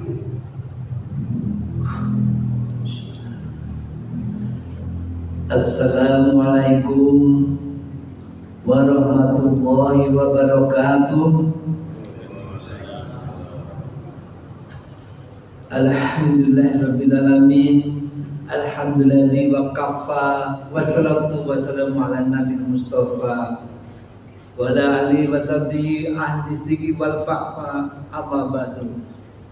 Assalamualaikum warahmatullahi wabarakatuh. Alhamdulillahirabbil alamin. Alhamdulillahi wa kafa. Wassalatu wassalamu ala nabiyil mustafa wa ala alihi wa sahbihi ahli dzikri wal fa'fa amma ba'du.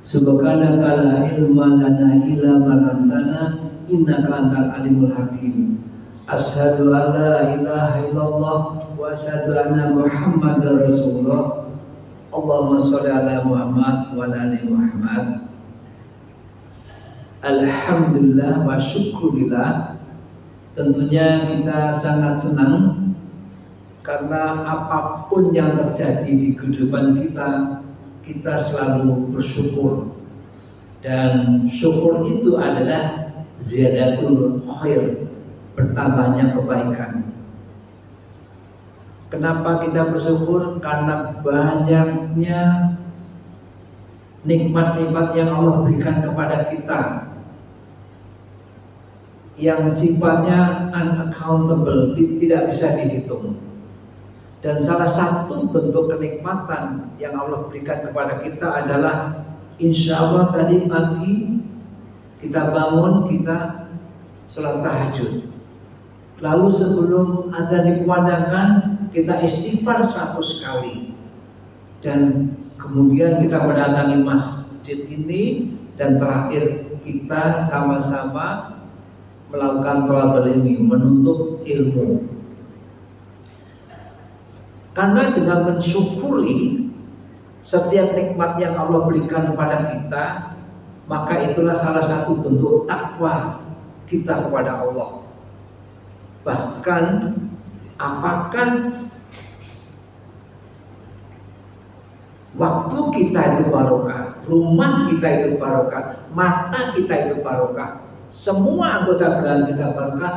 Subhanaka la ilma lana illa ma 'allamtana innaka antal alimul hakim. Asyhadu an la ilaha illallah wa asyhadu anna Muhammadar Rasulullah. Allahumma sholli ala Muhammad wa ala ali Muhammad. Alhamdulillah wa syukurillah. Tentunya kita sangat senang karena apapun yang terjadi di kehidupan kita, kita selalu bersyukur. Dan syukur itu adalah ziyadatul khair, bertambahnya kebaikan. Kenapa kita bersyukur? Karena banyaknya nikmat-nikmat yang Allah berikan kepada kita yang sifatnya unaccountable, tidak bisa dihitung. Dan salah satu bentuk kenikmatan yang Allah berikan kepada kita adalah insya Allah tadi pagi kita bangun, kita sholat tahajud. Lalu sebelum adzan dikumandangkan, kita istighfar 100 kali. Dan kemudian kita mendatangi masjid ini, dan terakhir kita sama-sama melakukan thalabul ilmi, menuntut ilmu. Karena dengan mensyukuri setiap nikmat yang Allah berikan kepada kita, maka itulah salah satu bentuk takwa kita kepada Allah. Bahkan apakah waktu kita itu barokah, rumah kita itu barokah, mata kita itu barokah, semua anggota badan kita barokah.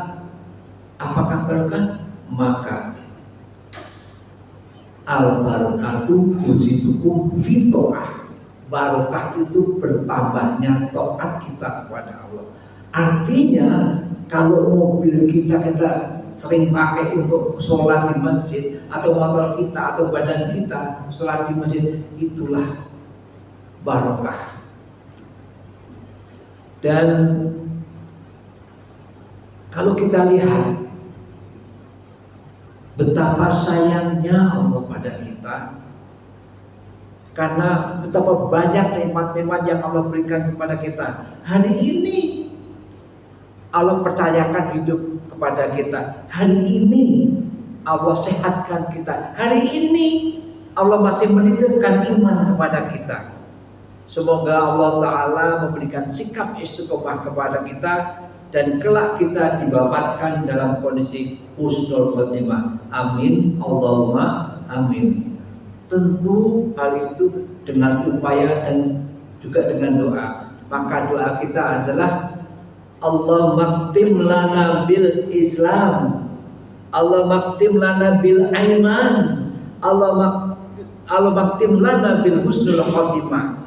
Apakah barokah? Maka al-barakatu wujitukum fitoah. Barokah itu bertambahnya taat kita kepada Allah. Artinya kalau mobil kita sering pakai untuk sholat di masjid, atau motor kita atau badan kita sholat di masjid, itulah barokah. Dan kalau kita lihat betapa sayangnya Allah pada kita, karena betapa banyak nikmat-nikmat yang Allah berikan kepada kita. Hari ini Allah percayakan hidup kepada kita. Hari ini Allah sehatkan kita. Hari ini Allah masih menitipkan iman kepada kita. Semoga Allah Ta'ala memberikan sikap istiqomah kepada kita, dan kelak kita diwafatkan dalam kondisi husnul khotimah. Amin, Allahumma amin. Tentu hal itu dengan upaya dan juga dengan doa. Maka doa kita adalah Allah maktim lana bil Islam, Allah maktim lana bil iman, Allah maktim lana bil husnul khotimah.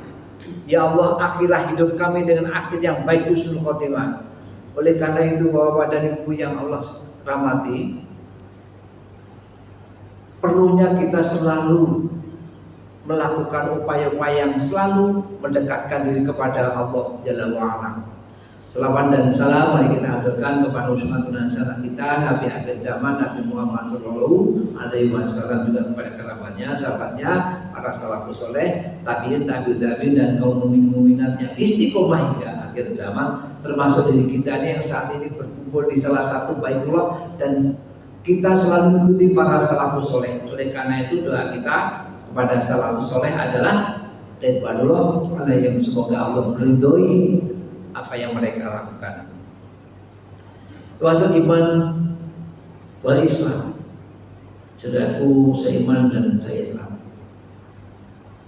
Ya Allah, akhirlah hidup kami dengan akhir yang baik, husnul khotimah. Oleh karena itu, Bapak dan Ibu yang Allah rahmati, perlunya kita selalu melakukan upaya-upaya yang selalu mendekatkan diri kepada Allah Jalla wa'ala. Selawat dan salam mari kita aturkan kepada uswatun hasanah kita, Nabi akhir zaman, Nabi Muhammad Shallallahu Alaihi Wasallam, juga kepada kerabatnya, sahabatnya, para salafus soleh, tabiin, tabiut tabiin, dan kaum mukmin-mukminat yang istiqomah hingga akhir zaman, termasuk diri kita ini yang saat ini berkumpul di salah satu Baitullah, dan kita selalu mengikuti para salafus soleh. Oleh karena itu doa kita kepada salafus soleh adalah ridwanullah alaihim, semoga Allah meridhoi apa yang mereka lakukan. Waktu iman wal Islam, saudaraku seiman dan saya Islam,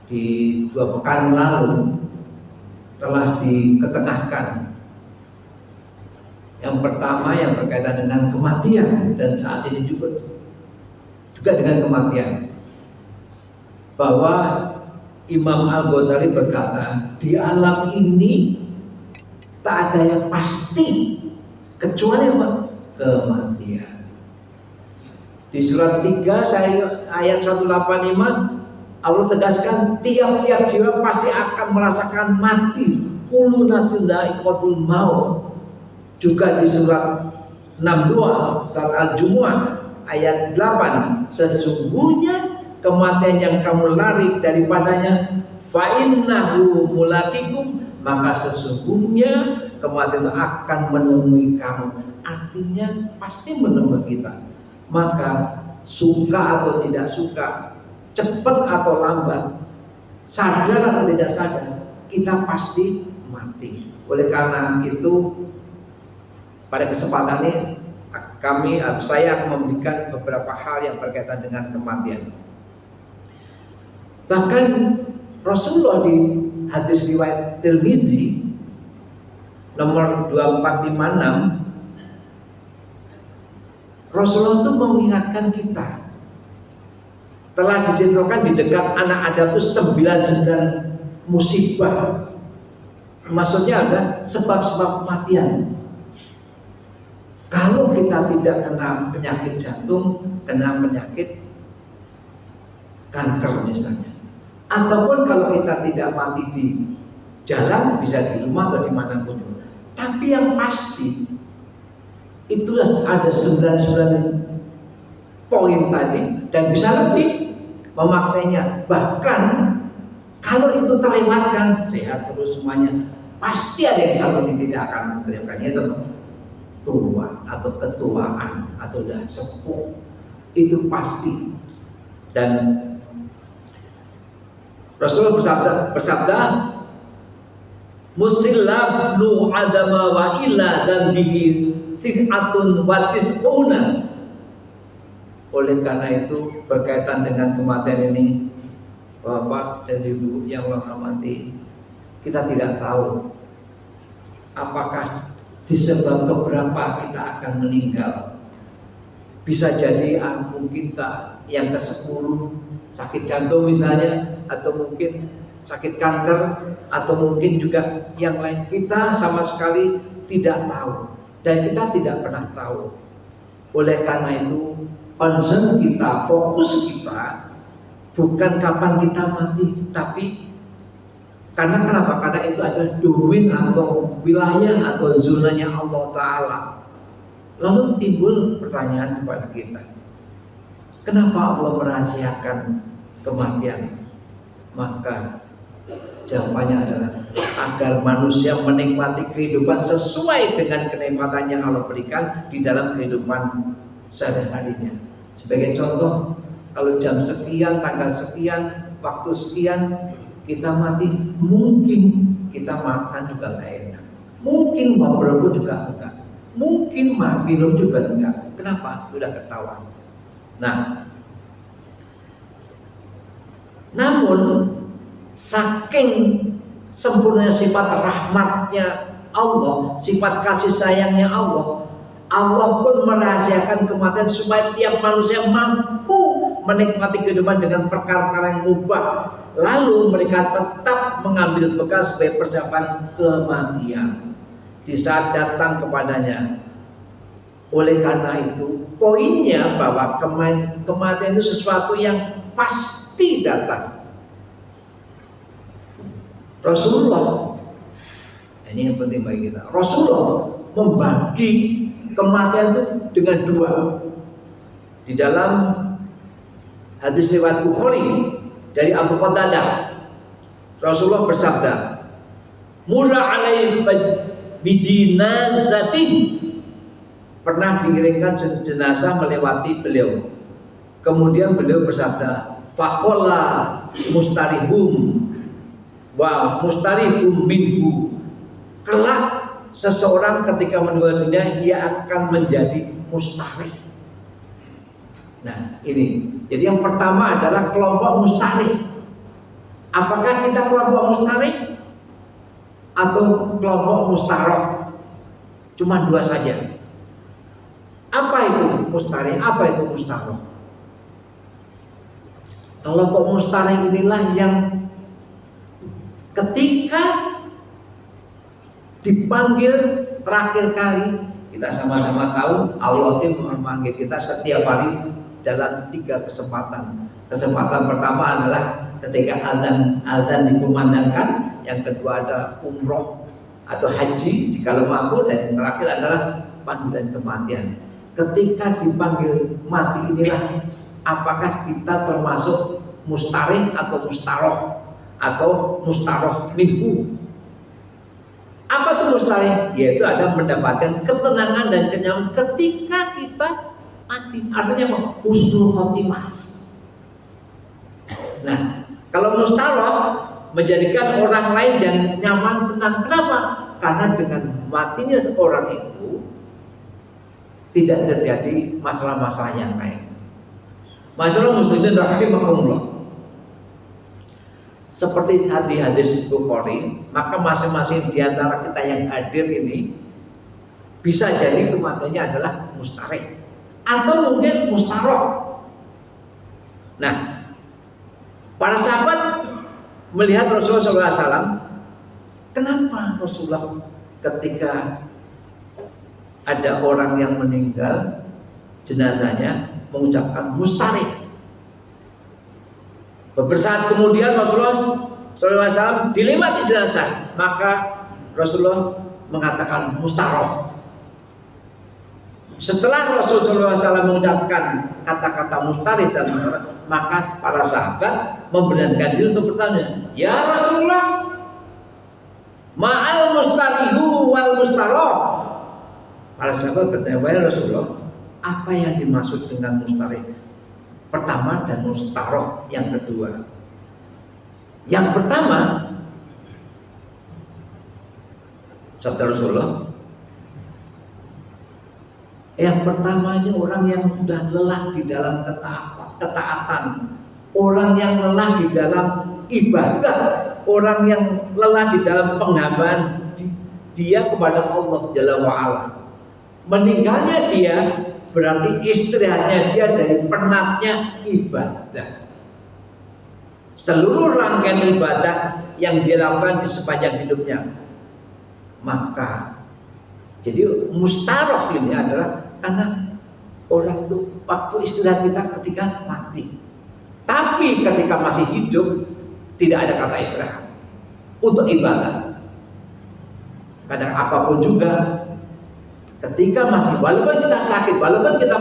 di 2 pekan lalu telah diketengahkan. Yang pertama yang berkaitan dengan kematian, dan saat ini juga dengan kematian, bahwa Imam Al-Ghazali berkata, di alam ini tak ada yang pasti kecuali apa? Kematian. Di surat 3 ayat 185 Allah tegaskan tiap-tiap jiwa pasti akan merasakan mati. Kullu nafsin dha'iqatul maut. Juga di surat 62 surat Al-Jumu'ah ayat 8, sesungguhnya kematian yang kamu lari daripadanya fa innahu mulaqikum, maka sesungguhnya kematian itu akan menemui kamu. Artinya pasti menemui kita. Maka suka atau tidak suka, cepat atau lambat, sadar atau tidak sadar, kita pasti mati. Oleh karena itu pada kesempatan ini kami atau saya akan memberikan beberapa hal yang berkaitan dengan kematian. Bahkan Rasulullah di hadis riwayat Tirmidzi nomor 2456, Rasulullah itu mengingatkan kita telah dijatuhkan di dekat anak Adam itu 99 musibah. Maksudnya ada sebab-sebab kematian. Kalau kita tidak kena penyakit jantung, kena penyakit kanker misalnya, ataupun kalau kita tidak mati di jalan, bisa di rumah atau dimanapun. Tapi yang pasti itu ada 99 poin tadi dan bisa lebih memaknainya. Bahkan kalau itu terlewatkan, sehat terus semuanya, pasti ada yang satu yang tidak akan terlewatkan, yaitu tua atau ketuaan atau udah sepuh, itu pasti. Dan Rasulullah bersabda musillabnu adama wa illa dan bihi sif'atun wa tis'una. Oleh karena itu berkaitan dengan kematian ini, Bapak dan Ibu yang Allah hormati, kita tidak tahu apakah disebab keberapa kita akan meninggal. Bisa jadi mungkin yang ke-10 sakit jantung misalnya, atau mungkin sakit kanker, atau mungkin juga yang lain. Kita sama sekali tidak tahu dan kita tidak pernah tahu. Oleh karena itu concern kita, fokus kita bukan kapan kita mati, tapi karena kenapa? Karena itu adalah domain atau wilayah atau zonanya Allah Ta'ala. Lalu timbul pertanyaan kepada kita, kenapa Allah merahasiakan kematian? Maka jawabannya adalah agar manusia menikmati kehidupan sesuai dengan kenikmatan yang Allah berikan di dalam kehidupan sehari-harinya. Sebagai contoh, kalau jam sekian, tanggal sekian, waktu sekian kita mati, mungkin kita makan juga nggak enak, mungkin ngobrol pun juga enggak, mungkin minum juga enggak. Kenapa? Sudah ketahuan. Nah, namun saking sempurna sifat rahmatnya Allah, sifat kasih sayangnya Allah, Allah pun merahasiakan kematian supaya tiap manusia mampu menikmati kehidupan dengan perkara-perkara yang mubah. Lalu mereka tetap mengambil bekal sebagai persiapan kematian di saat datang kepadanya. Oleh karena itu, poinnya bahwa kematian itu sesuatu yang pasti datang. Rasulullah, ini yang penting bagi kita, Rasulullah membagi kematian itu dengan dua. Di dalam hadis riwayat Bukhari dari Abu Qatadah, Rasulullah bersabda, murra alaihi bijinazatin, pernah diiringkan jenazah melewati beliau. Kemudian beliau bersabda, faqala mustarihum wa mustarihum minhu, kelak seseorang ketika meninggal dunia ia akan menjadi mustarih. Nah ini, jadi yang pertama adalah kelompok mustarih. Apakah kita kelompok mustarih atau kelompok mustaroh? Cuma dua saja. Apa itu mustarih? Apa itu mustaroh? Kelompok mustarih inilah yang ketika dipanggil terakhir kali, kita sama-sama tahu Allah itu memanggil kita setiap hari dalam 3 kesempatan. Kesempatan pertama adalah ketika azan dikumandangkan, yang kedua ada umroh atau haji jika mampu, dan yang terakhir adalah panggilan kematian. Ketika dipanggil mati inilah apakah kita termasuk mustarih atau mustaroh atau mustaroh minhu. Apa itu mustarih? Yaitu ada mendapatkan ketenangan dan kenyamanan ketika kita mati. Artinya apa? Husnul khotimah. Nah, kalau mustaroh menjadikan orang lain dan nyaman, tenang. Kenapa? Karena dengan matinya seorang itu tidak terjadi masalah-masalah yang lain. Masalah muslimin rahimakumullah. Seperti hadis Bukhari, maka masing-masing di antara kita yang hadir ini bisa jadi kematiannya adalah mustarih atau mungkin mustaroh. Nah, para sahabat melihat Rasulullah SAW, kenapa Rasulullah ketika ada orang yang meninggal jenazahnya mengucapkan mustarih? Beberapa saat kemudian Rasulullah SAW dilewati jenazah, maka Rasulullah mengatakan mustaroh. Setelah Rasulullah SAW mengucapkan kata-kata mustarih dan mustaroh, maka para sahabat memberanikan diri untuk bertanya, ya Rasulullah, ma'al mustarihu wal mustaroh. Para sahabat bertanya, wahai Rasulullah, apa yang dimaksud dengan mustarih pertama dan mustaroh yang kedua? Yang pertama, sabda Rasulullah, yang pertama ini orang yang sudah lelah di dalam ketaatan, orang yang lelah di dalam ibadah, orang yang lelah di dalam penghambaan dia kepada Allah Jalla wa'ala. Meninggalnya dia berarti istirahatnya dia dari penatnya ibadah. Seluruh rangkaian ibadah yang dilakukan di sepanjang hidupnya. Maka jadi mustaroh ini adalah karena orang itu waktu istirahat kita ketika mati. Tapi ketika masih hidup tidak ada kata istirahat untuk ibadah. Kadang apapun juga, ketika masih, walaupun kita sakit, walaupun kita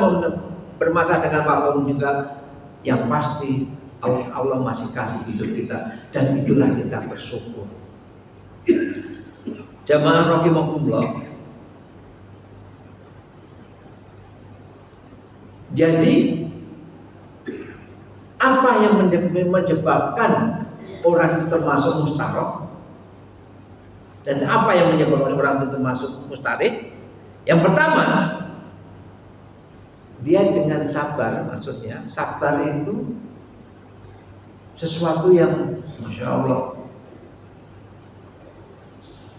bermasalah dengan apapun juga, yang pasti Allah masih kasih hidup kita, dan itulah kita bersyukur. Jamaah rahimakumullah. Jadi apa yang menyebabkan orang itu termasuk mustaroh, dan apa yang menyebabkan orang itu termasuk mustarih? Yang pertama, dia dengan sabar. Maksudnya sabar itu sesuatu yang Masya Allah,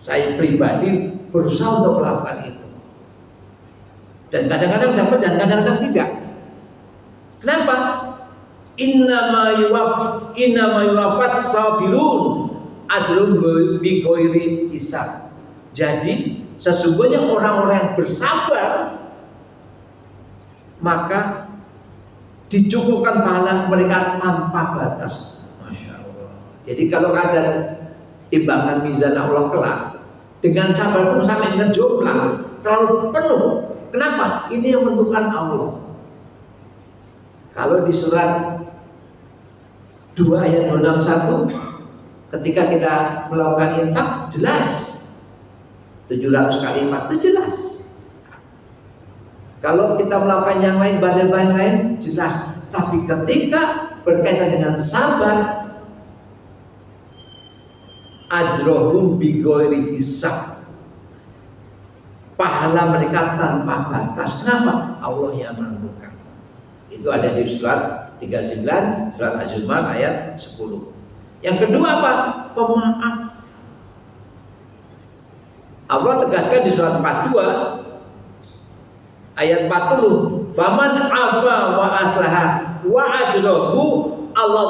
saya pribadi berusaha untuk melakukan itu, dan kadang-kadang dapat dan kadang-kadang tidak. Kenapa? Innama yuwaffas sabirun ajrum bi ghairi hisab. Jadi sesungguhnya orang-orang yang bersabar maka dicukupkan pahala mereka tanpa batas. Masya Allah. Jadi kalau ada timbangan mizan Allah kelak, dengan sabar itu sampai ngejumlah terlalu penuh. Kenapa? Ini yang menentukan Allah. Kalau di surat 2 ayat 261, ketika kita melakukan infak, jelas 700 kali infak itu jelas. Kalau kita melakukan yang lain, badan-badan lain, jelas. Tapi ketika berkaitan dengan sabar, ajrohum bi ghairi hisab, pahala mereka tanpa batas. Kenapa? Allah yang menentukan. Itu ada di surat 39, surat Az-Zumar ayat 10. Yang kedua apa? Pemaaf. Allah tegaskan di surat 42 ayat 40, faman afa wa aslaha wa ajrahu Allah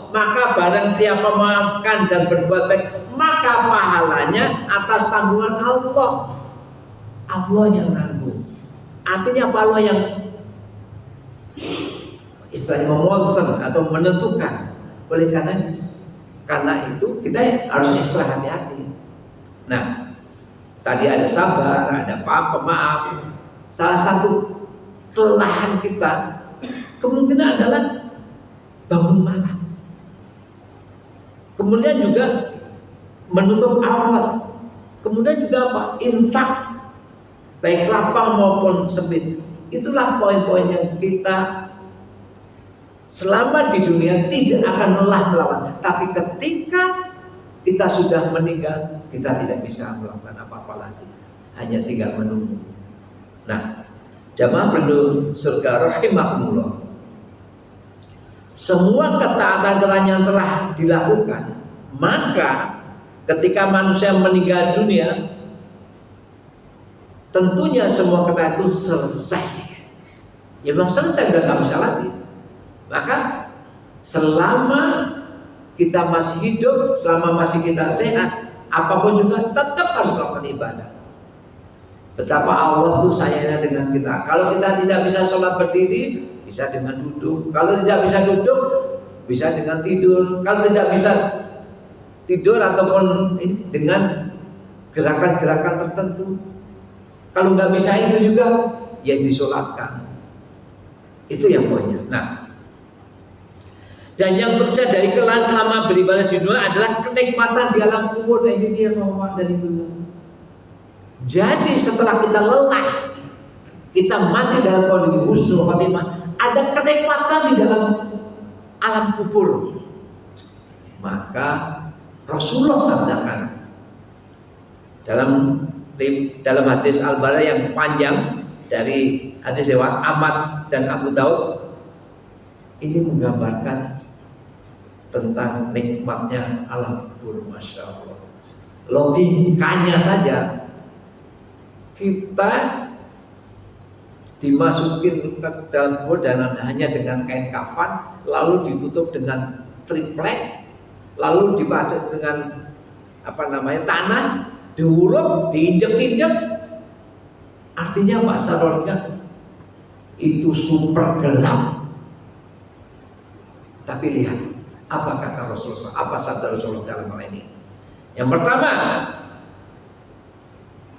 maka barang siapa memaafkan dan berbuat baik, maka pahalanya atas tanggungan Allah. Allah yang nanggung. Artinya apa? Allah yang istilahnya memonten atau menentukan. Oleh karena itu kita harus ekstra hati-hati. Nah, tadi ada sabar, ada pemaaf. Salah satu kelelahan kita kemungkinan adalah bangun malam. Kemudian juga menutup aurat. Kemudian juga apa? Infak, baik lapang maupun sempit. Itulah poin-poin yang kita selama di dunia tidak akan lelah melawan. Tapi ketika kita sudah meninggal, kita tidak bisa melakukan apa-apa lagi. Hanya tinggal menunggu. Nah, jamaah penduduk surga rahimakumullah, semua ketaatan yang telah dilakukan, maka ketika manusia meninggal dunia, tentunya semua ketaatan itu selesai. Ya memang selesai, udah nggak bisa lagi. Maka selama kita masih hidup, selama masih kita sehat, apapun juga tetap harus melakukan ibadah. Betapa Allah tuh sayangnya dengan kita. Kalau kita tidak bisa sholat berdiri, bisa dengan duduk. Kalau tidak bisa duduk, bisa dengan tidur. Kalau tidak bisa tidur ataupun dengan gerakan-gerakan tertentu. Kalau nggak bisa itu juga, ya disolatkan. Itu yang poinnya. Nah, dan yang tersiar dari kelelahan selama beribadah di dunia adalah kenikmatan di alam kubur. Nah, ini dia Muhammad dari dulu. Jadi setelah kita lelah, kita mati dalam kondisi husnul khotimah, ada kenikmatan di dalam alam kubur. Maka Rasulullah sabdakan dalam hadis Al-Bara yang panjang dari hadis riwayat Ahmad dan Abu Daud, ini menggambarkan tentang nikmatnya alam kubur. Masya Allah. Logikanya saja, kita dimasukin ke dalam kubur dan hanya dengan kain kafan, lalu ditutup dengan triplek, lalu dibaca dengan tanah, diuruk, diinjek-injek. Artinya masyarakat itu super gelap. Tapi lihat apa kata Rasulullah, apa sabda Rasulullah dalam hal ini. Yang pertama,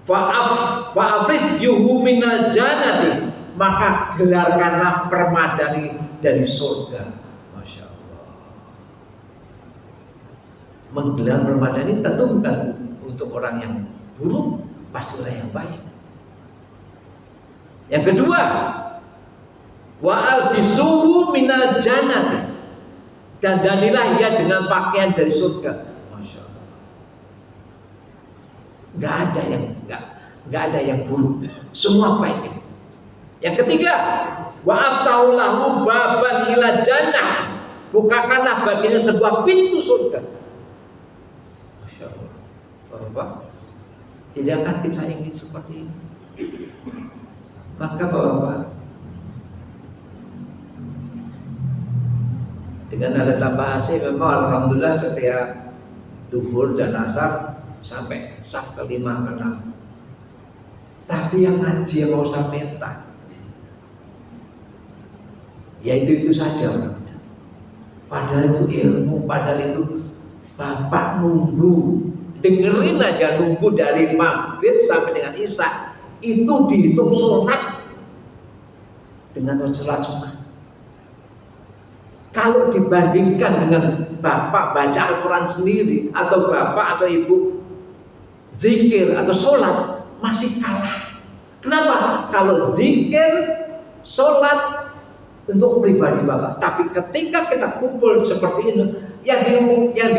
fa'afris yuhu minal jannati, maka gelarkanlah permadani dari surga. Masya Allah. Menggelar permadani tentu bukan untuk orang yang buruk, pasti orang yang baik. Yang kedua, wa'al bisuhu minal jannati, dan danilah ia dengan pakaian dari surga. Masya Allah. Nggak ada yang buruk, semua baik. Yang ketiga, wa'aftahu lahu baban ila jannah, bukakanlah baginya sebuah pintu surga. Masya Allah. Bapak, tidakkah kita ingin seperti ini? Maka Bapak, dengan ada tambah hasil, memang alhamdulillah setiap duhur dan asar sampai saf kelima ke-6. Tapi yang ngaji yang mau sampai tak, ya itu saja orangnya. Padahal itu ilmu, padahal itu Bapak nunggu, dengerin aja, nunggu dari maghrib sampai dengan isya, itu dihitung sholat dengan sholat sunnah. Kalau dibandingkan dengan Bapak baca Al-Quran sendiri, atau Bapak atau Ibu zikir atau sholat, masih kalah. Kenapa? Kalau zikir, sholat untuk pribadi Bapak, tapi ketika kita kumpul seperti ini, yang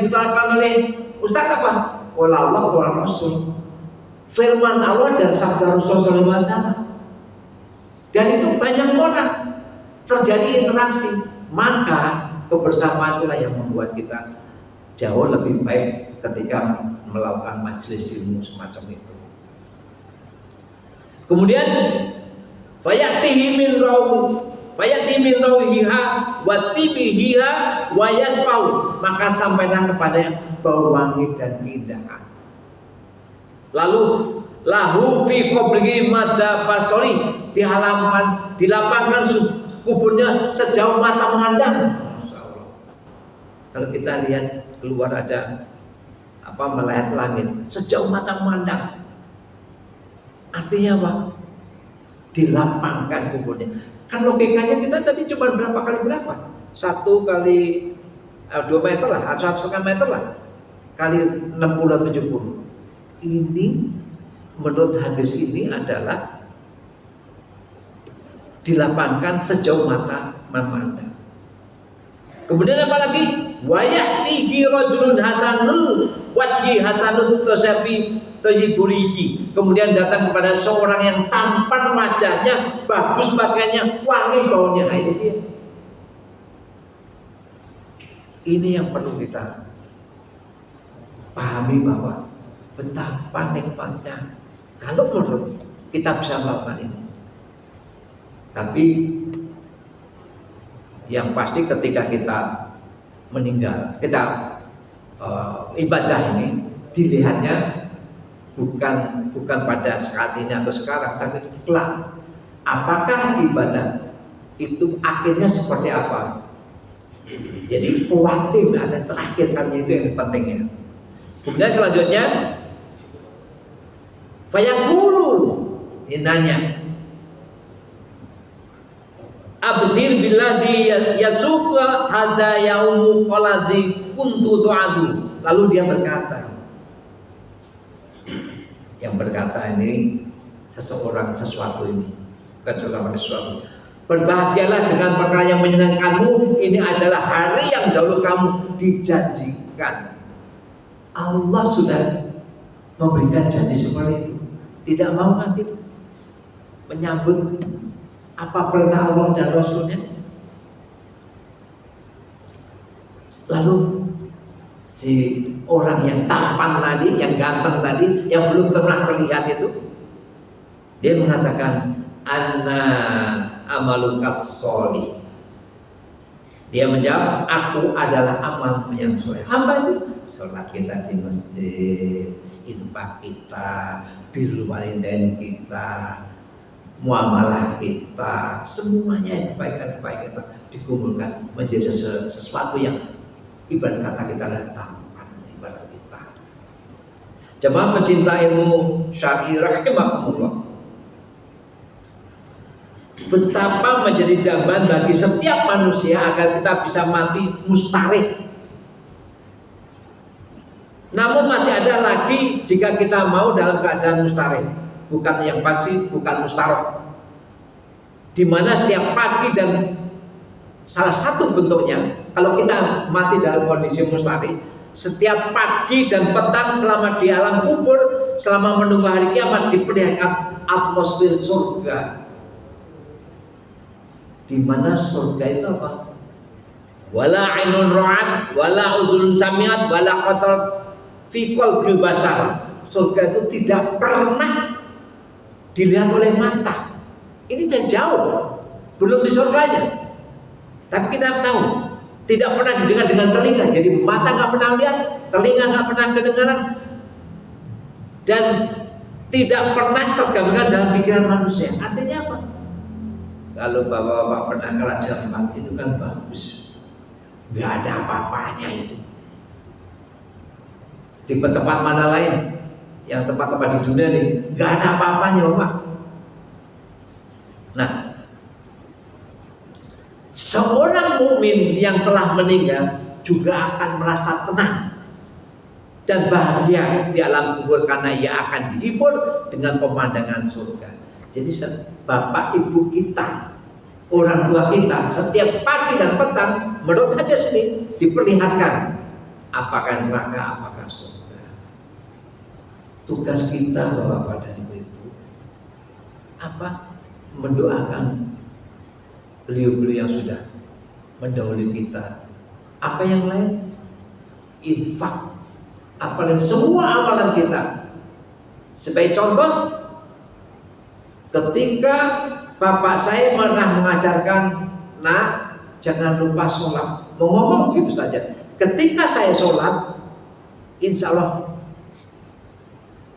diutarakan oleh Ustaz apa? Qala Allah, qala Rasul, firman Allah dan sabda Rasulullah SAW. Dan itu banyak orang terjadi interaksi, maka kebersamaan itulah yang membuat kita jauh lebih baik ketika melakukan majelis ilmu semacam itu. Kemudian fayatihi Fayati min rawiha wa tibiha wa yasfau, maka sampailah kepada bau wangi dan keindahan. Lalu lahu fi qabrihi madda basari, di halaman, di lapangan kuburnya sejauh mata memandang. Masyaallah. Kalau kita lihat keluar ada melihat langit sejauh mata memandang. Artinya apa? Dilapangkan kuburnya. Kan logikanya kita tadi cuma berapa kali berapa? 1 kali 2 meter lah, atau 1,5 meter lah, kali 60 atau 70. Ini menurut hadis ini adalah dilapangkan sejauh mata memandang. Kemudian apa lagi? Wayatihi rajulun hasanul wajhi hasanut tajiburihi. Kemudian datang kepada seorang yang tampan wajahnya, bagus pakaiannya, wangi baunya. Nah, ini dia. Ini yang perlu kita pahami, bahwa betapa nikmatnya kalau menurut kita bisa melakukan ini. Tapi yang pasti ketika kita meninggal, kita ibadah ini dilihatnya bukan pada saat ini atau sekarang, tapi kelak. Apakah ibadah itu akhirnya seperti apa? Jadi kuatim ada terakhir kalinya, itu yang pentingnya. Kemudian selanjutnya fayaqulu, ini nanya, absir billadhi yasuqa hadza yaumu qaladhi kuntu tu'adu. Lalu dia berkata, yang berkata ini sesuatu ini, bukan sesuatu. Berbahagialah dengan perkara yang menyenangkanmu, ini adalah hari yang dahulu kamu dijanjikan. Allah sudah memberikan janji seperti itu. Tidak mau kan kita menyambut apa perintah Allah dan Rasulnya? Lalu si orang yang tampan tadi, yang ganteng tadi, yang belum pernah terlihat itu, dia mengatakan, Anna amalukas sholih. Dia menjawab, aku adalah amal yang soleh. Apa itu? Sholat kita di masjid, infak kita, birrul walidain kita, muamalah kita, semuanya kebaikan-kebaikan kita dikumpulkan menjadi sesuatu yang ibarat kata kita adalah tampan ibarat kita. Jemaah pencinta ilmu syar'i rahimakumullah, betapa menjadi dambaan bagi setiap manusia agar kita bisa mati mustarik. Namun masih ada lagi jika kita mau dalam keadaan mustarik, bukan yang pasti, bukan mustaroh, di mana setiap pagi, dan salah satu bentuknya kalau kita mati dalam kondisi mustarik, setiap pagi dan petang selama di alam kubur, selama menunggu hari kiamat, diperlihatkan atmosfer surga. Di mana surga itu apa? Wala ainun ra'at, wala uzun sami'at, wala khatar fi qalbil basar. Surga itu tidak pernah dilihat oleh mata. Ini dari jauh, belum di surganya. Tapi kita tahu, tidak pernah didengar dengan telinga. Jadi mata nggak pernah lihat, telinga nggak pernah kedengaran, dan tidak pernah tergambarkan dalam pikiran manusia. Artinya apa? Kalau bapak-bapak pernah ke Raja Ampat, itu kan bagus, nggak ada apa-apanya itu. Di tempat mana lain, yang tempat-tempat di dunia nih, nggak ada apa-apanya, bapak. Nah, seorang mukmin yang telah meninggal juga akan merasa tenang dan bahagia di alam kubur karena ia akan dihibur dengan pemandangan surga. Jadi bapak ibu kita, orang tua kita, setiap pagi dan petang menurut hadis ini diperlihatkan apakah neraka, apakah surga. Tugas kita bapak dan ibu-ibu apa? Mendoakan beliau-beliau yang sudah mendahului kita. Apa yang lain? Infak, apalagi semua amalan kita. Sebagai contoh, ketika bapak saya pernah mengajarkan nak jangan lupa sholat. Mau ngomong gitu saja. Ketika saya sholat, insya Allah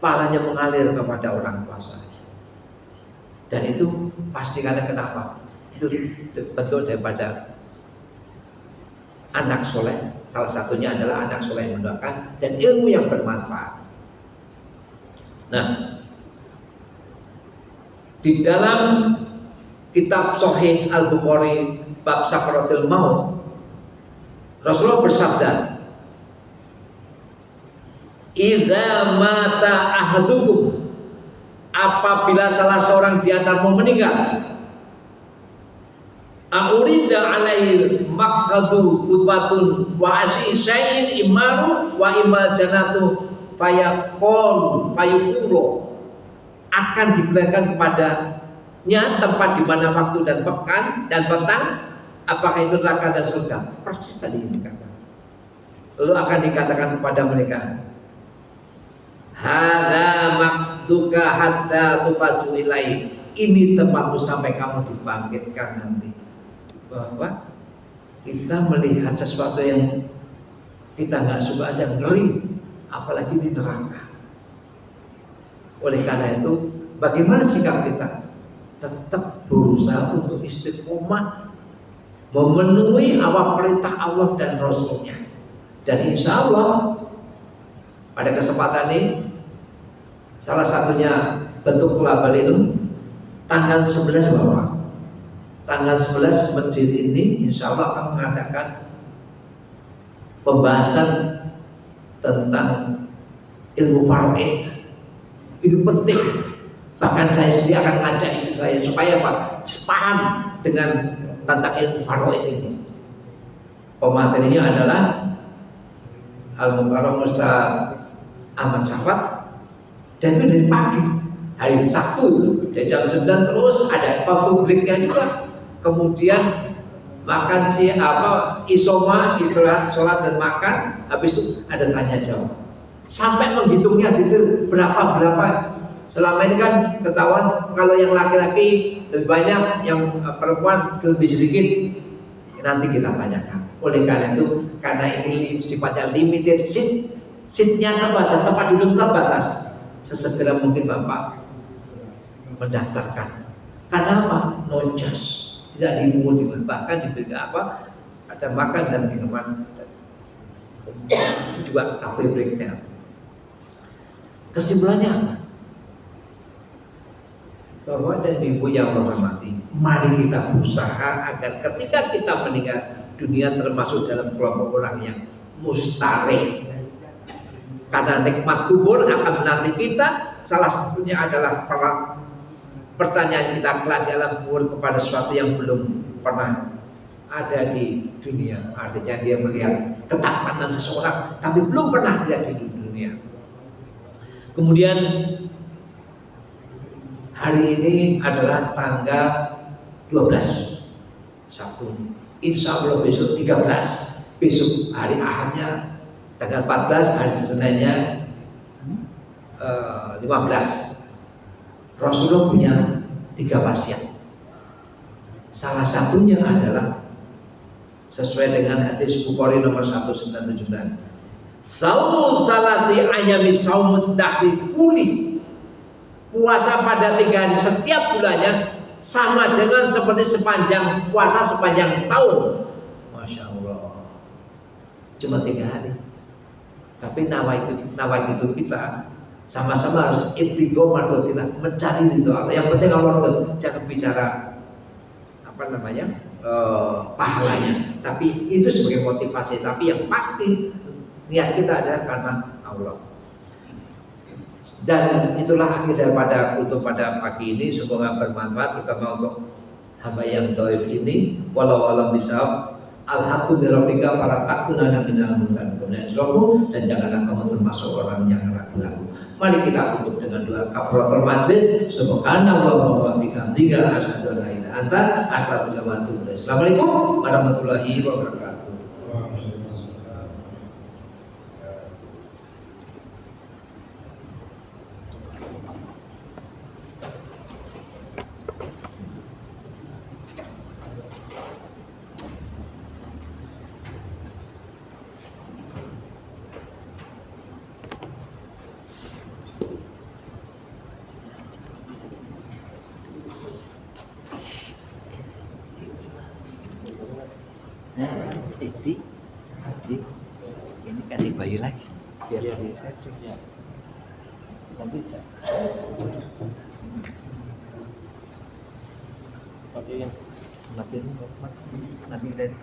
pahalanya mengalir kepada orang tua saya. Dan itu pasti, karena kenapa? Itu bentuk daripada anak soleh. Salah satunya adalah anak soleh yang mendoakan dan ilmu yang bermanfaat. Nah, di dalam kitab Sahih Al-Bukhari bab Sakaratul Maut, Rasulullah bersabda, "Idza mata ahadukum," apabila salah seorang di antaramu meninggal, "aurida alaihi maqadu qutbatun wa asisain imaru wa imal janatu fayaqul fayuqulu," akan diberikan kepadanya tempat di mana waktu dan pekan dan petang, apakah itu neraka dan surga. Persis tadi ini kata. Lalu akan dikatakan kepada mereka, "Hadza maqduka hatta tubatu ilai," ini tempatmu sampai kamu dibangkitkan nanti. Bahwa kita melihat sesuatu yang kita nggak suka aja ngeri, apalagi di neraka. Oleh karena itu, bagaimana sikap kita? Tetap berusaha untuk istiqomah memenuhi apa perintah Allah dan Rasulnya. Dan insya Allah pada kesempatan ini, salah satunya bentuk tolabul ilm, tanggal 11 Bapak, tanggal 11 masjid ini insya Allah akan mengadakan pembahasan tentang ilmu faraid. Itu penting. Bahkan saya sendiri akan ngajak istri saya supaya Pak paham dengan tentang ilmu faraid ini. Pematerinya adalah Al-Mukarram Ustaz Ahmad Syafat, dan itu dari pagi, hari Sabtu dari jam 9 terus ada coffee breaknya juga. Kemudian makan isoma, istirahat, sholat dan makan. Habis itu ada tanya jawab. Sampai menghitungnya detail berapa. Selama ini kan ketahuan kalau yang laki-laki lebih banyak, yang perempuan lebih sedikit. Nanti kita tanyakan. Oleh karena itu, karena ini sifatnya limited seatnya terbatas, tempat duduk terbatas, sesegera mungkin Bapak mendaftarkan. Karena apa? No charge, tidak dipungut, bahkan diberi ada makan dan minuman, juga cafe breaknya. Kesimpulannya apa? Bapak dan Ibu yang menghormati, mari kita berusaha agar ketika kita meninggal dunia termasuk dalam kelompok orang yang mustareh. Karena nikmat kubur akan menanti kita. Salah satunya adalah pertanyaan kita kelak dalam kubur kepada sesuatu yang belum pernah ada di dunia. Artinya dia melihat ketampanan seseorang tapi belum pernah lihat di dunia. Kemudian hari ini adalah tanggal 12 Sabtu ini. Insya Allah besok 13, besok hari Ahadnya tanggal 14, hari Seninnya 15. Rasulullah punya 3 wasiat. Salah satunya adalah sesuai dengan hadis Bukhari nomor 1979. Saumu salati ayami saumud dahri kuli. Puasa pada 3 hari setiap bulannya sama dengan seperti sepanjang puasa sepanjang tahun. Masya Allah. Cuma 3 hari. Tapi nawaitu kita sama-sama harus ibtigo mardotillah, mencari ridho Allah. Yang penting Allah jangan bicara pahalanya, tapi itu sebagai motivasi. Tapi yang pasti niat kita adalah karena Allah. Dan itulah akhir daripada kutub pada pagi ini. Semoga bermanfaat terutama untuk hamba yang dhaif ini. Walau alam bisawab. Alhamdulillah para takunana minal mutaqin. Dan janganlah kamu termasuk orang yang ragu-ragu. Mari kita tutup dengan doa kafaratul majlis. Subhanallah wa bihamdihi asyhadu an la ilaha illa anta astaghfiruka wa atubu ilaik. Assalamualaikum warahmatullahi wabarakatuh. Ini kasih bayi lagi biar Iya. di setting. Ya. Nanti Matiin. nanti nanti dari